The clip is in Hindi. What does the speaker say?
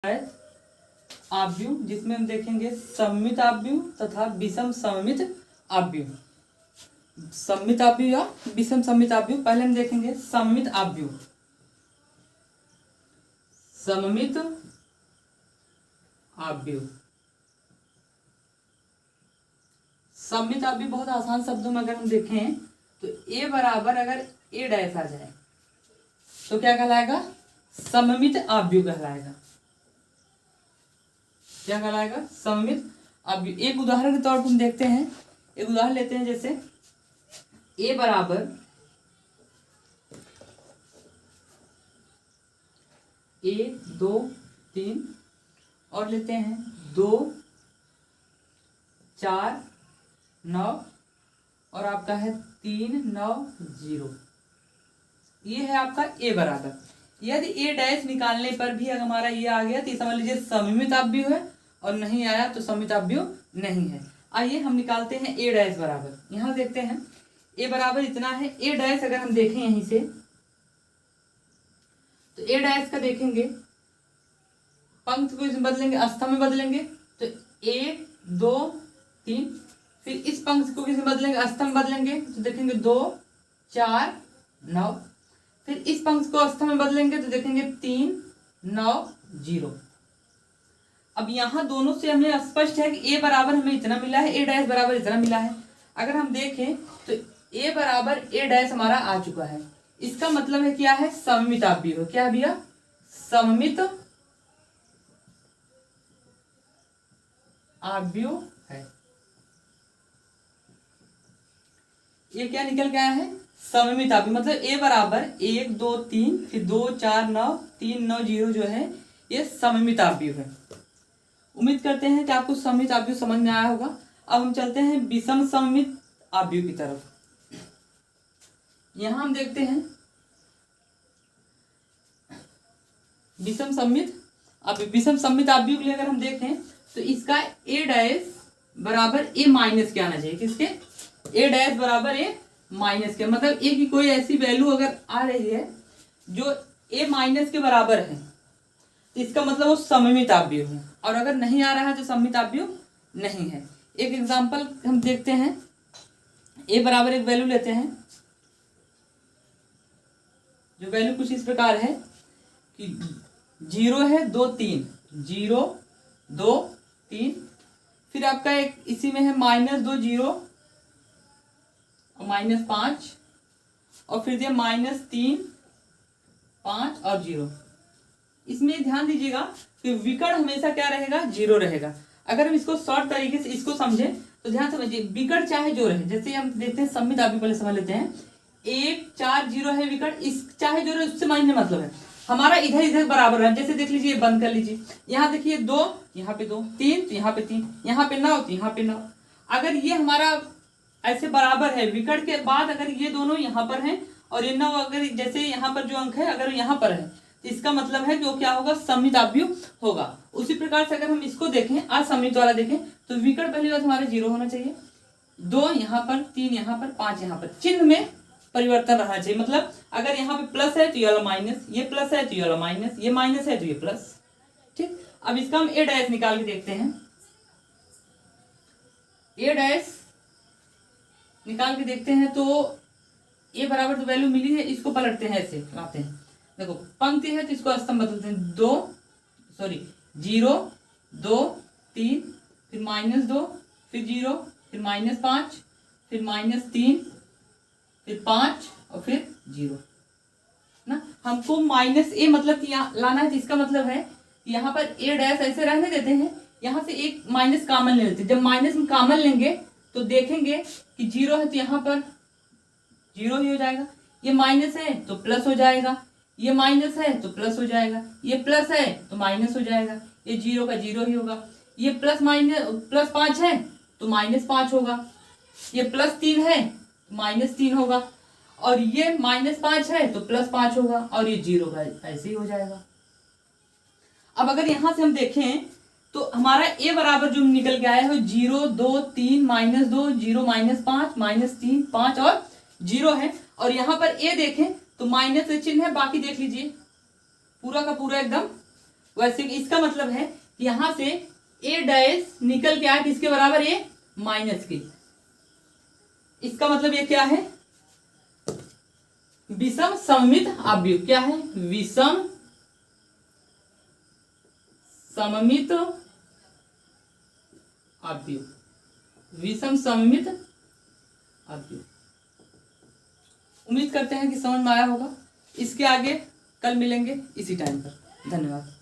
है आव्यूह, जिसमें हम देखेंगे सममित आव्यूह तथा विषम सममित आव्यूह। सममित आव्यूह या विषम सममित आव्यूह। पहले हम देखेंगे सममित आव्यूह। सममित आव्यूह, सममित आव्यूह बहुत आसान शब्दों में अगर हम देखें तो ए बराबर अगर ए डैश आ जाए तो क्या कहलाएगा? सममित आव्यूह कहलाएगा। क्या कहलाएगा? सममित आव्यूह। एक उदाहरण के तौर पर हम देखते हैं, एक उदाहरण लेते हैं, जैसे ए बराबर 1 2 3 और लेते हैं 2 4 9 और आपका है 3 9 0। ये है आपका ए बराबर। यदि ए डैश निकालने पर भी अगर हमारा ये आ गया तो समझ लीजिए सममित आव्यूह है, और नहीं आया तो सममित आव्यूह नहीं है। आइए हम निकालते हैं ए डैश बराबर। यहाँ देखते हैं ए बराबर इतना है। ए डैश अगर हम देखें यहीं से तो ए डैश का देखेंगे पंक्ति को इसमें बदलेंगे, स्तंभ में बदलेंगे तो 1 2 3। फिर इस पंक्ति को किसी बदलेंगे, स्तंभ बदलेंगे तो देखेंगे 2 4 9। फिर इस पंक्ति को स्तंभ में बदलेंगे तो देखेंगे 3 9 0। अब यहाँ दोनों से हमें स्पष्ट है कि ए बराबर हमें इतना मिला है, ए डैश बराबर इतना मिला है। अगर हम देखें तो ए बराबर ए डैश हमारा आ चुका है। इसका मतलब है क्या है? सममित आव्यूह। क्या भैया? सममित आव्यूह है। ये क्या निकल के आया है? सममित आव्यूह। मतलब ए बराबर 1 2 3 फिर 2 4 9 3 9 0 जो है ये सममित आव्यूह है। उम्मीद करते हैं कि आपको सममित आव्यूह समझ में आया होगा। अब हम चलते हैं विषम सममित आव्यूह की तरफ। यहां हम देखते हैं विषम सममित आव्यूह। विषम सममित आव्यूह के लिए अगर हम देखें तो इसका ए डैश बराबर ए माइनस के आना चाहिए। किसके? ए डैश बराबर ए माइनस के। मतलब ए की कोई ऐसी वैल्यू अगर आ रही है जो ए माइनस के बराबर है तो इसका मतलब वो सममित आव्यूह है, और अगर नहीं आ रहा है तो सममित आव्यूह नहीं है। एक एग्जांपल हम देखते हैं। ए बराबर एक वैल्यू लेते हैं, जो वैल्यू कुछ इस प्रकार है कि 0 है 2 3 0 2 3। फिर आपका एक इसी में है -2 0 और -5 और फिर दिया -3 5 और 0। इसमें ध्यान दीजिएगा कि विकर्ण हमेशा क्या रहेगा? 0 रहेगा। अगर हम इसको शॉर्ट तरीके से इसको समझें तो ध्यान समझिए, विकर्ण चाहे जो रहे, जैसे हम देखते हैं सममित आव्यूह पहले समझ लेते हैं। 1 4 0 है विकर्ण, इस चाहे जो रहे उससे मायने मतलब है हमारा इधर इधर बराबर है। जैसे देख लीजिए, बंद कर लीजिए। यहाँ देखिए 2 यहाँ पे 2 3 तो यहाँ पे 3, यहाँ पे 9 तो यहाँ पे 9। अगर ये हमारा ऐसे बराबर है, विकर्ण के बाद अगर ये दोनों यहाँ पर हैं और ये 9 अगर जैसे यहाँ पर जो अंक है अगर यहाँ पर है तो इसका मतलब है जो क्या होगा? सममित आव्यूह होगा। उसी प्रकार से अगर हम इसको देखें, असममित वाला देखें तो विकर्ण पहली बात हमारा 0 होना चाहिए। 2 यहाँ पर 3 यहाँ पर 5 यहाँ पर। चिन्ह में परिवर्तन रहना चाहिए। मतलब अगर यहाँ पे प्लस है तो ये वाला माइनस, ये प्लस है तो ये वाला माइनस, ये माइनस है तो ये प्लस। ठीक। अब इसका हम ए डैश निकाल के देखते हैं। ए डैश निकाल के देखते हैं तो ए बराबर जो वैल्यू मिली है इसको पलटते हैं, ऐसे लाते हैं। देखो पंक्ति है तो इसको स्तंभ बदलते हैं। 0 2 3 फिर -2 फिर 0 फिर -5 फिर -3 फिर 5 और फिर 0 ना। हमको -a मतलब कि यहाँ लाना है, तो इसका मतलब है कि यहाँ पर ए डैश ऐसे रहने देते हैं, यहाँ से एक माइनस कॉमन ले लेते हैं। जब माइनस में कॉमन लेंगे तो देखेंगे कि 0 है तो यहाँ पर 0 ही हो जाएगा। ये माइनस है तो प्लस हो जाएगा, ये माइनस है तो प्लस हो जाएगा, ये प्लस है तो माइनस हो जाएगा, ये 0 का 0 ही होगा। ये +5 है तो -5 होगा, ये +3 है तो -3 होगा, और ये -5 है तो +5 होगा, और ये 0 का ऐसे ही हो जाएगा। अब अगर यहां से हम देखें तो हमारा ए बराबर जो निकल के आया है 0 2 3 -2 0 -5 -3 5 और 0 है। और यहाँ पर ए देखें तो माइनस चिन्ह है, बाकी देख लीजिए पूरा का पूरा एकदम वैसे इसका मतलब है कि यहां से ए डैश निकल के आया किसके बराबर, ए माइनस के। इसका मतलब ये क्या है, विषम सममित अवयव। क्या है, विषम सममित अवयव, विषम सममित अवयव। उम्मीद करते हैं कि समझ में आया होगा। इसके आगे कल मिलेंगे इसी टाइम पर। धन्यवाद।